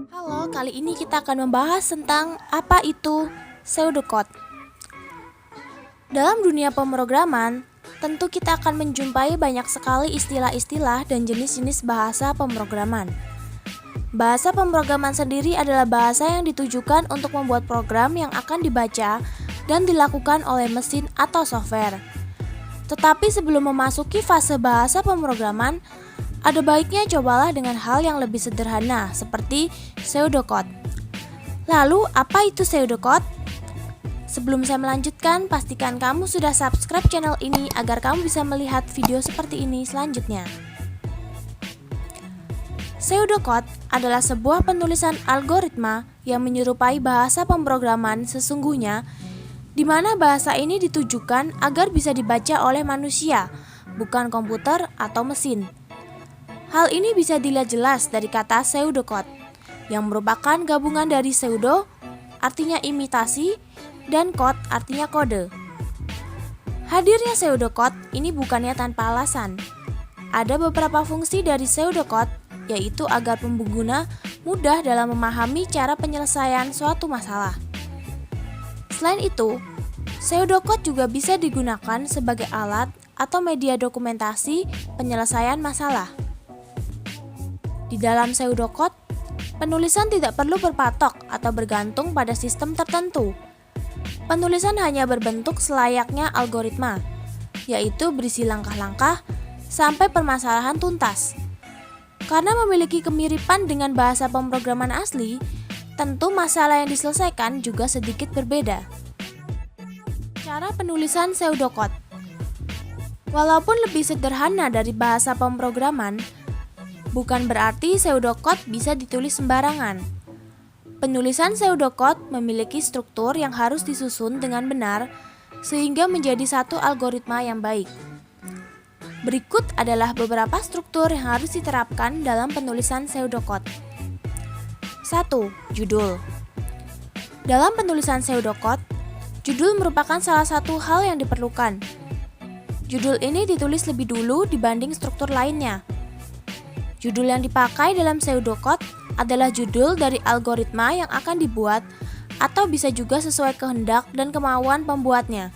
Halo, kali ini kita akan membahas tentang apa itu pseudocode. Dalam dunia pemrograman, tentu kita akan menjumpai banyak sekali istilah-istilah dan jenis-jenis bahasa pemrograman. Bahasa pemrograman sendiri adalah bahasa yang ditujukan untuk membuat program yang akan dibaca dan dilakukan oleh mesin atau software. Tetapi sebelum memasuki fase bahasa pemrograman, ada baiknya cobalah dengan hal yang lebih sederhana seperti pseudocode. Lalu, apa itu pseudocode? Sebelum saya melanjutkan, pastikan kamu sudah subscribe channel ini agar kamu bisa melihat video seperti ini selanjutnya. Pseudocode adalah sebuah penulisan algoritma yang menyerupai bahasa pemrograman sesungguhnya, di mana bahasa ini ditujukan agar bisa dibaca oleh manusia, bukan komputer atau mesin. Hal ini bisa dilihat jelas dari kata pseudocode, yang merupakan gabungan dari pseudo, artinya imitasi, dan code, artinya kode. Hadirnya pseudocode ini bukannya tanpa alasan. Ada beberapa fungsi dari pseudocode, yaitu agar pengguna mudah dalam memahami cara penyelesaian suatu masalah. Selain itu, pseudocode juga bisa digunakan sebagai alat atau media dokumentasi penyelesaian masalah. Di dalam pseudocode, penulisan tidak perlu berpatok atau bergantung pada sistem tertentu. Penulisan hanya berbentuk selayaknya algoritma, yaitu berisi langkah-langkah sampai permasalahan tuntas. Karena memiliki kemiripan dengan bahasa pemrograman asli, tentu masalah yang diselesaikan juga sedikit berbeda. Cara penulisan pseudocode. Walaupun lebih sederhana dari bahasa pemrograman, bukan berarti pseudocode bisa ditulis sembarangan. Penulisan pseudocode memiliki struktur yang harus disusun dengan benar sehingga menjadi satu algoritma yang baik. Berikut adalah beberapa struktur yang harus diterapkan dalam penulisan pseudocode. 1. Judul. Dalam penulisan pseudocode, judul merupakan salah satu hal yang diperlukan. Judul ini ditulis lebih dulu dibanding struktur lainnya. Judul yang dipakai dalam pseudocode adalah judul dari algoritma yang akan dibuat atau bisa juga sesuai kehendak dan kemauan pembuatnya.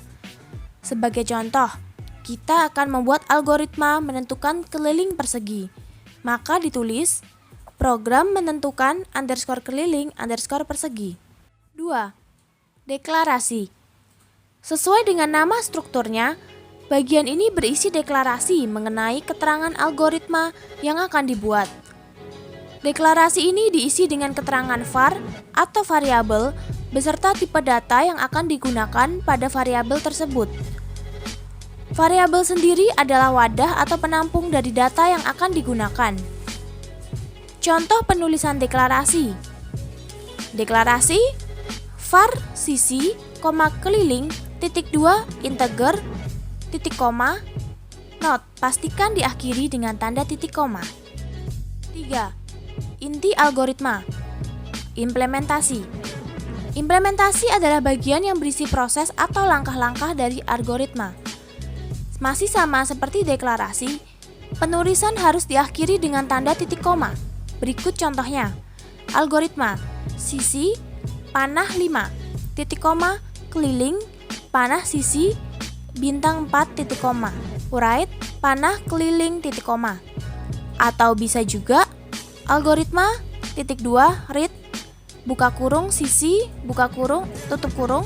Sebagai contoh, kita akan membuat algoritma menentukan keliling persegi. Maka ditulis program menentukan underscore keliling underscore persegi. 2. Deklarasi. Sesuai dengan nama strukturnya, bagian ini berisi deklarasi mengenai keterangan algoritma yang akan dibuat. Deklarasi ini diisi dengan keterangan var atau variabel beserta tipe data yang akan digunakan pada variabel tersebut. Variabel sendiri adalah wadah atau penampung dari data yang akan digunakan. Contoh penulisan deklarasi. Deklarasi var sisi, keliling, titik 2 integer, titik koma, note, pastikan diakhiri dengan tanda titik koma. 3. Inti algoritma. Implementasi. Implementasi adalah bagian yang berisi proses atau langkah-langkah dari algoritma. Masih sama seperti deklarasi, penulisan harus diakhiri dengan tanda titik koma. Berikut contohnya. Algoritma sisi, panah 5, titik koma, keliling, panah sisi, bintang 4 titik koma, write, panah keliling titik koma. Atau bisa juga algoritma titik 2 read, buka kurung sisi, buka kurung, tutup kurung,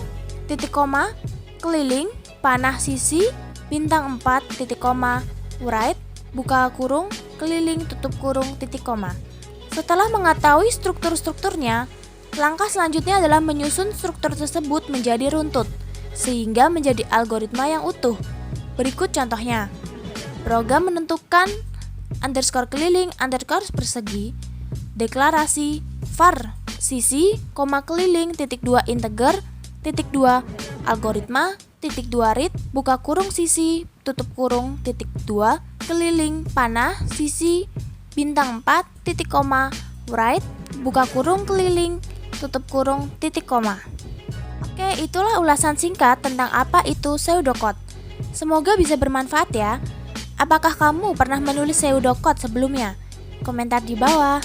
titik koma, keliling, panah sisi, bintang 4 titik koma, write, buka kurung, keliling, tutup kurung, titik koma. Setelah mengetahui struktur-strukturnya, langkah selanjutnya adalah menyusun struktur tersebut menjadi runtut sehingga menjadi algoritma yang utuh. Berikut contohnya. Program menentukan underscore keliling underscore persegi, deklarasi var sisi, keliling, titik 2 integer, titik 2 algoritma, titik 2 read, buka kurung sisi, tutup kurung, titik 2 keliling, panah sisi, bintang 4 titik koma, write, buka kurung keliling, tutup kurung, titik koma. Oke, itulah ulasan singkat tentang apa itu pseudocode. Semoga bisa bermanfaat ya. Apakah kamu pernah menulis pseudocode sebelumnya? Komentar di bawah.